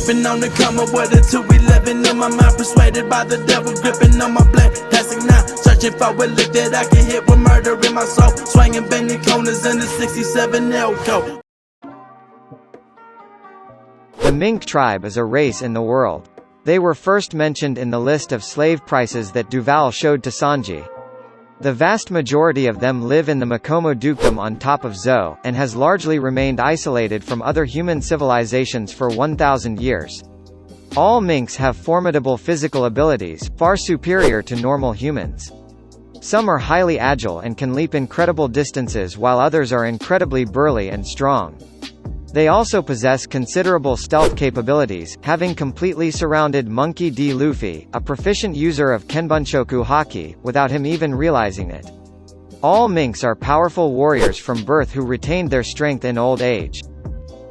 Creeping on the corner with a 211 in my mind, persuaded by the devil, gripping on my black plastic now. Searching for a lick that I can hit with murder in my soul. Swinging bending corners in the 67 Elko. The Mink Tribe is a race in the world. They were first mentioned in the list of slave prices that Duval showed to Sanji. The vast majority of them live in the Mokomo Dukedom on top of Zou, and has largely remained isolated from other human civilizations for 1,000 years. All minks have formidable physical abilities, far superior to normal humans. Some are highly agile and can leap incredible distances, while others are incredibly burly and strong. They also possess considerable stealth capabilities, having completely surrounded Monkey D. Loofy, a proficient user of Kenbunshoku Haki, without him even realizing it. All minks are powerful warriors from birth who retained their strength in old age.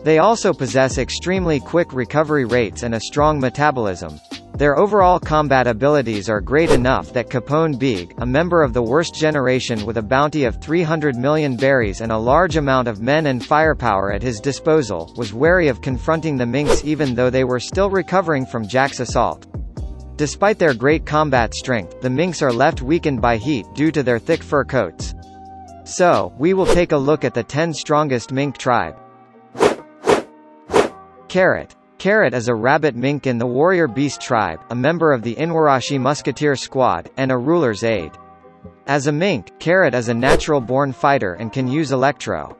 They also possess extremely quick recovery rates and a strong metabolism. Their overall combat abilities are great enough that Capone Bege, a member of the worst generation with a bounty of 300 million berries and a large amount of men and firepower at his disposal, was wary of confronting the minks even though they were still recovering from Jack's assault. Despite their great combat strength, the minks are left weakened by heat due to their thick fur coats. So, we will take a look at the 10 strongest Mink tribe. Carrot. Carrot is a rabbit mink in the warrior beast tribe, a member of the Inuarashi musketeer squad, and a ruler's aide. As a mink, Carrot is a natural-born fighter and can use electro.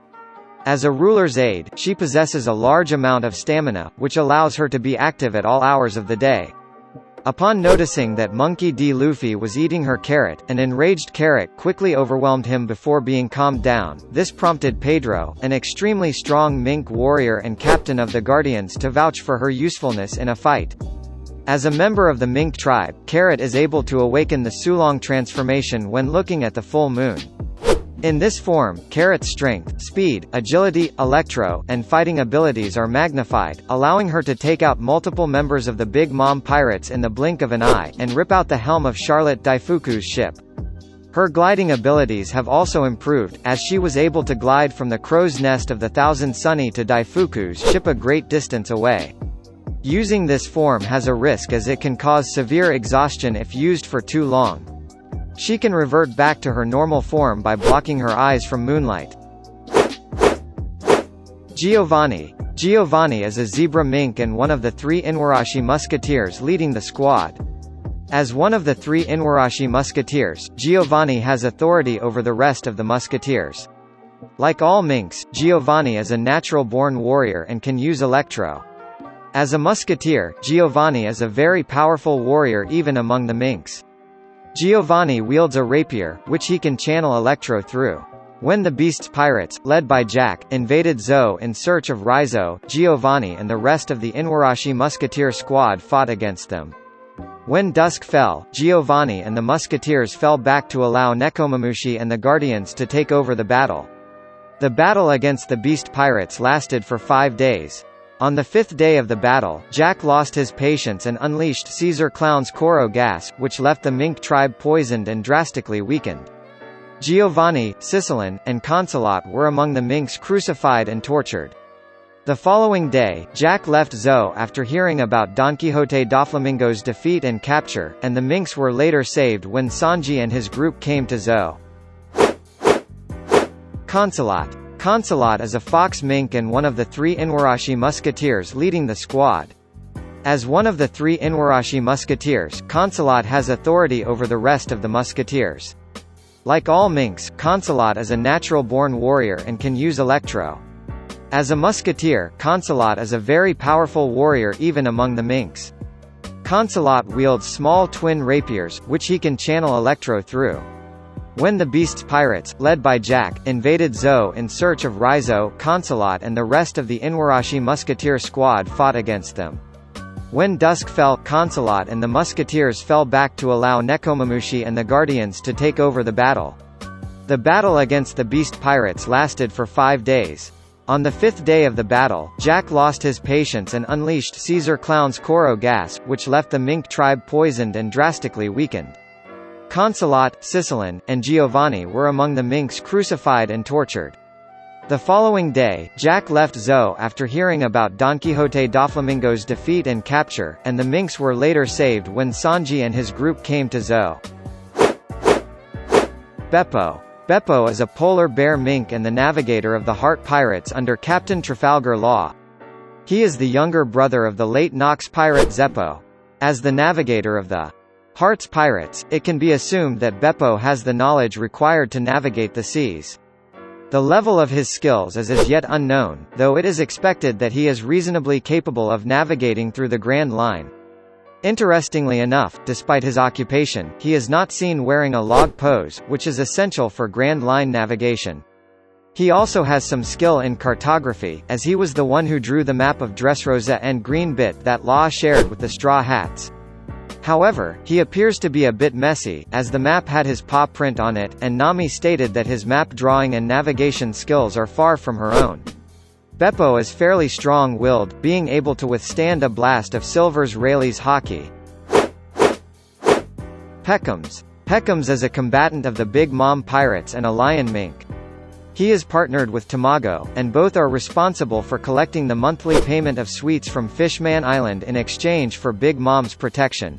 As a ruler's aide, she possesses a large amount of stamina, which allows her to be active at all hours of the day. Upon noticing that Monkey D. Loofy was eating her carrot, an enraged Carrot quickly overwhelmed him before being calmed down. This prompted Pedro, an extremely strong mink warrior and captain of the Guardians, to vouch for her usefulness in a fight. As a member of the Mink tribe, Carrot is able to awaken the Sulong transformation when looking at the full moon. In this form, Carrot's strength, speed, agility, electro, and fighting abilities are magnified, allowing her to take out multiple members of the Big Mom pirates in the blink of an eye, and rip out the helm of Charlotte Daifuku's ship. Her gliding abilities have also improved, as she was able to glide from the crow's nest of the Thousand Sunny to Daifuku's ship a great distance away. Using this form has a risk as it can cause severe exhaustion if used for too long. She can revert back to her normal form by blocking her eyes from moonlight. Giovanni. Giovanni is a zebra mink and one of the 3 Inuarashi musketeers leading the squad. As one of the 3 Inuarashi musketeers, Giovanni has authority over the rest of the musketeers. Like all minks, Giovanni is a natural-born warrior and can use electro. As a musketeer, Giovanni is a very powerful warrior even among the minks. Giovanni wields a rapier, which he can channel electro through. When the beast's pirates, led by Jack, invaded Zou in search of Rizzo, Giovanni and the rest of the Inuarashi musketeer squad fought against them. When dusk fell, Giovanni and the musketeers fell back to allow Nekomamushi and the Guardians to take over the battle. The battle against the beast pirates lasted for 5 days. On the 5th day of the battle, Jack lost his patience and unleashed Caesar Clown's Koro gas, which left the Mink tribe poisoned and drastically weakened. Giovanni, Sicilin, and Concelot were among the minks crucified and tortured. The following day, Jack left Zou after hearing about Don Quixote Doflamingo's defeat and capture, and the minks were later saved when Sanji and his group came to Zou. Concelot. Concelot is a fox mink and one of the 3 Inuarashi musketeers leading the squad. As one of the 3 Inuarashi musketeers, Concelot has authority over the rest of the musketeers. Like all minks, Concelot is a natural-born warrior and can use electro. As a musketeer, Concelot is a very powerful warrior even among the minks. Concelot wields small twin rapiers, which he can channel electro through. When the beast's pirates, led by Jack, invaded Zou in search of Rizzo, Concelot and the rest of the Inuarashi musketeer squad fought against them. When dusk fell, Concelot and the musketeers fell back to allow Nekomamushi and the Guardians to take over the battle. The battle against the beast pirates lasted for 5 days. On the 5th day of the battle, Jack lost his patience and unleashed Caesar Clown's Koro gas, which left the Mink tribe poisoned and drastically weakened. Concelot, Sicilin, and Giovanni were among the minks crucified and tortured. The following day, Jack left Zou after hearing about Don Quixote Doflamingo's defeat and capture, and the minks were later saved when Sanji and his group came to Zou. Bepo. Bepo is a polar bear mink and the navigator of the Heart Pirates under Captain Trafalgar Law. He is the younger brother of the late Nox pirate Zeppo. As the navigator of the Heart's Pirates, it can be assumed that Bepo has the knowledge required to navigate the seas. The level of his skills is as yet unknown, though it is expected that he is reasonably capable of navigating through the Grand Line. Interestingly enough, despite his occupation, he is not seen wearing a log pose, which is essential for Grand Line navigation. He also has some skill in cartography, as he was the one who drew the map of Dressrosa and Green Bit that Law shared with the Straw Hats. However, he appears to be a bit messy, as the map had his paw print on it, and Nami stated that his map drawing and navigation skills are far from her own. Bepo is fairly strong-willed, being able to withstand a blast of Silver's Rayleigh's Haki. Pekoms. Pekoms is a combatant of the Big Mom Pirates and a lion mink. He is partnered with Tamago, and both are responsible for collecting the monthly payment of sweets from Fishman Island in exchange for Big Mom's protection.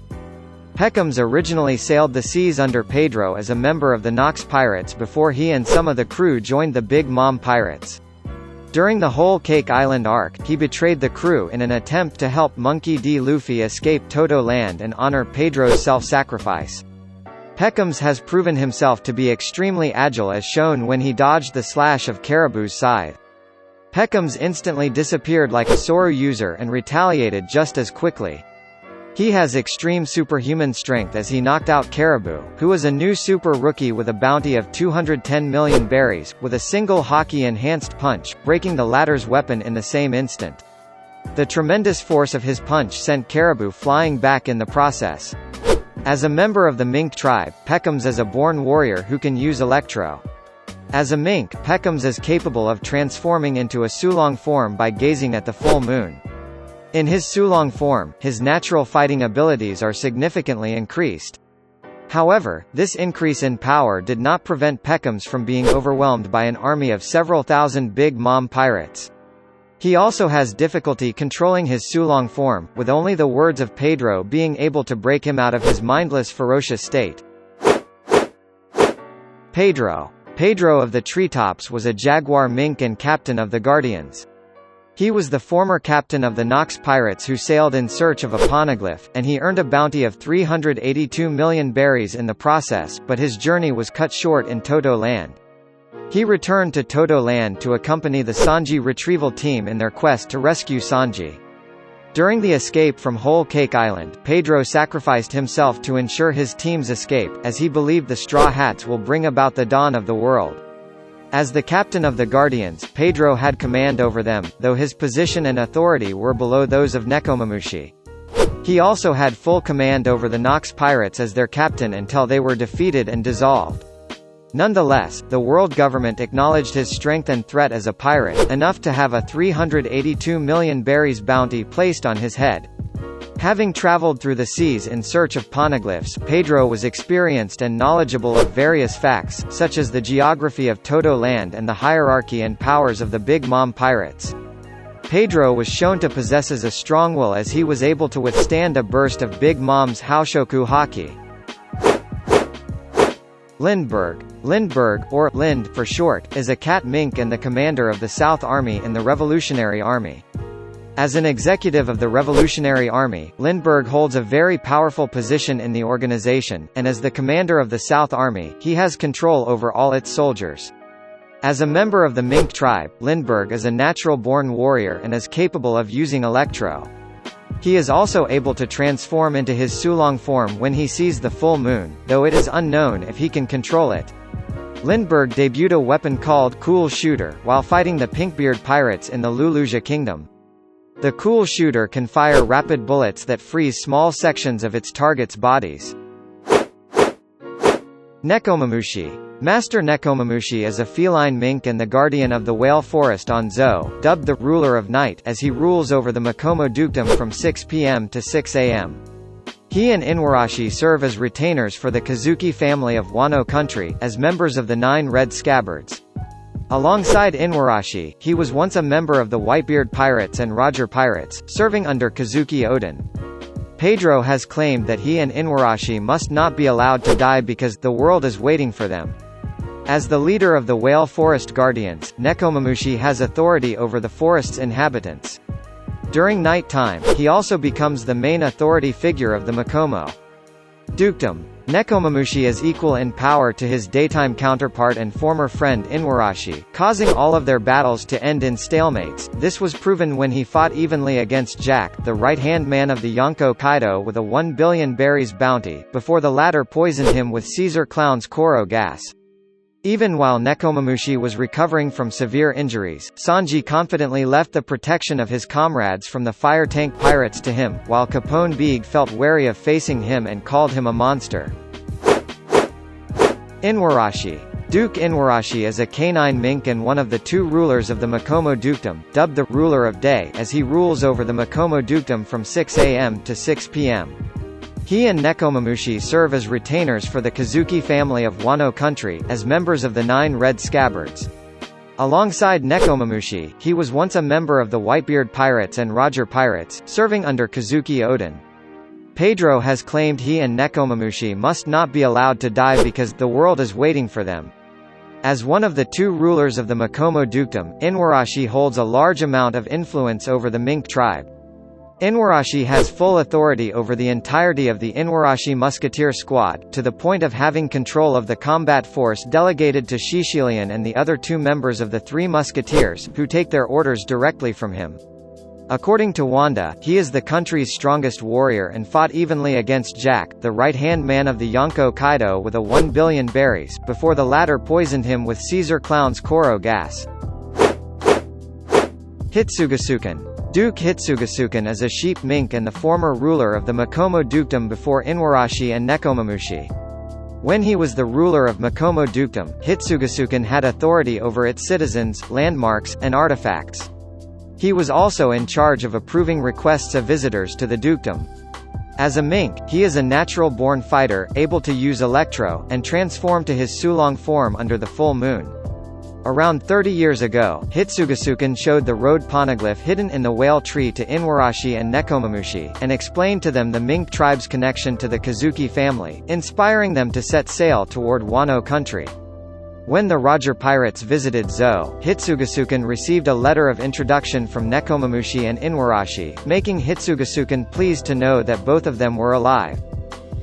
Pekoms originally sailed the seas under Pedro as a member of the Nox Pirates before he and some of the crew joined the Big Mom Pirates. During the Whole Cake Island arc, he betrayed the crew in an attempt to help Monkey D. Luffy escape Toto Land and honor Pedro's self-sacrifice. Pekoms has proven himself to be extremely agile as shown when he dodged the slash of Caribou's scythe. Pekoms instantly disappeared like a Soru user and retaliated just as quickly. He has extreme superhuman strength as he knocked out Caribou, who was a new super rookie with a bounty of 210 million berries, with a single Haki-enhanced punch, breaking the latter's weapon in the same instant. The tremendous force of his punch sent Caribou flying back in the process. As a member of the Mink Tribe, Pekoms is a born warrior who can use Electro. As a mink, Pekoms is capable of transforming into a Sulong form by gazing at the full moon. In his Sulong form, his natural fighting abilities are significantly increased. However, this increase in power did not prevent Pekoms from being overwhelmed by an army of several thousand Big Mom pirates. He also has difficulty controlling his Sulong form, with only the words of Pedro being able to break him out of his mindless ferocious state. Pedro. Pedro of the Treetops was a jaguar mink and captain of the Guardians. He was the former captain of the Nox Pirates who sailed in search of a poneglyph, and he earned a bounty of 382 million berries in the process, but his journey was cut short in Toto Land. He returned to Toto Land to accompany the Sanji retrieval team in their quest to rescue Sanji. During the escape from Whole Cake Island, Pedro sacrificed himself to ensure his team's escape, as he believed the Straw Hats will bring about the dawn of the world. As the captain of the Guardians, Pedro had command over them, though his position and authority were below those of Nekomamushi. He also had full command over the Nox Pirates as their captain until they were defeated and dissolved. Nonetheless, the world government acknowledged his strength and threat as a pirate, enough to have a 382 million berries bounty placed on his head. Having traveled through the seas in search of poneglyphs, Pedro was experienced and knowledgeable of various facts, such as the geography of Toto Land and the hierarchy and powers of the Big Mom Pirates. Pedro was shown to possess a strong will as he was able to withstand a burst of Big Mom's Houshoku Haki. Lindbergh. Lindbergh, or Lind for short, is a cat mink and the commander of the South Army in the Revolutionary Army. As an executive of the Revolutionary Army, Lindbergh holds a very powerful position in the organization, and as the commander of the South Army, he has control over all its soldiers. As a member of the Mink Tribe, Lindbergh is a natural-born warrior and is capable of using Electro. He is also able to transform into his Sulong form when he sees the full moon, though it is unknown if he can control it. Lindbergh debuted a weapon called Cool Shooter while fighting the Pinkbeard pirates in the Lulusia Kingdom. The Cool Shooter can fire rapid bullets that freeze small sections of its targets' bodies. Nekomamushi. Master Nekomamushi is a feline mink and the guardian of the whale forest on Zou, dubbed the Ruler of Night, as he rules over the Mokomo Dukedom from 6 p.m. to 6 a.m. He and Inuarashi serve as retainers for the Kazuki family of Wano country, as members of the 9 Red Scabbards. Alongside Inuarashi, he was once a member of the Whitebeard Pirates and Roger Pirates, serving under Kazuki Oden. Pedro has claimed that he and Inuarashi must not be allowed to die because the world is waiting for them. As the leader of the Whale Forest Guardians, Nekomamushi has authority over the forest's inhabitants. During night time, he also becomes the main authority figure of the Mokomo Dukedom. Nekomamushi is equal in power to his daytime counterpart and former friend Inuarashi, causing all of their battles to end in stalemates. This was proven when he fought evenly against Jack, the right-hand man of the Yonko Kaido with a 1 billion berries bounty, before the latter poisoned him with Caesar Clown's Koro gas. Even while Nekomamushi was recovering from severe injuries, Sanji confidently left the protection of his comrades from the fire tank pirates to him, while Capone Bege felt wary of facing him and called him a monster. Inuarashi. Duke Inuarashi is a canine mink and one of the 2 rulers of the Mokomo Dukedom, dubbed the Ruler of Day, as he rules over the Mokomo Dukedom from 6 a.m. to 6 p.m. He and Nekomamushi serve as retainers for the Kazuki family of Wano country, as members of the 9 Red Scabbards. Alongside Nekomamushi, he was once a member of the Whitebeard Pirates and Roger Pirates, serving under Kazuki Oden. Pedro has claimed he and Nekomamushi must not be allowed to die because the world is waiting for them. As one of the 2 rulers of the Mokomo Dukedom, Inuarashi holds a large amount of influence over the Mink Tribe. Inuarashi has full authority over the entirety of the Inuarashi Musketeer Squad, to the point of having control of the combat force delegated to Shishilian and the other 2 members of the 3 Musketeers, who take their orders directly from him. According to Wanda, he is the country's strongest warrior and fought evenly against Jack, the right-hand man of the Yonko Kaido with a 1 billion berries, before the latter poisoned him with Caesar Clown's Koro gas. Hitsugasuken. Duke Hitsugasuken is a sheep mink and the former ruler of the Mokomo Dukedom before Inuarashi and Nekomamushi. When he was the ruler of Mokomo Dukedom, Hitsugasuken had authority over its citizens, landmarks, and artifacts. He was also in charge of approving requests of visitors to the dukedom. As a mink, he is a natural-born fighter, able to use electro, and transform to his Sulong form under the full moon. Around 30 years ago, Hitsugasuken showed the road poneglyph hidden in the whale tree to Inuarashi and Nekomamushi, and explained to them the Mink tribe's connection to the Kazuki family, inspiring them to set sail toward Wano country. When the Roger Pirates visited Zo, Hitsugasuken received a letter of introduction from Nekomamushi and Inuarashi, making Hitsugasuken pleased to know that both of them were alive.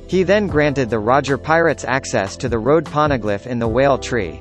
He then granted the Roger Pirates access to the road poneglyph in the whale tree.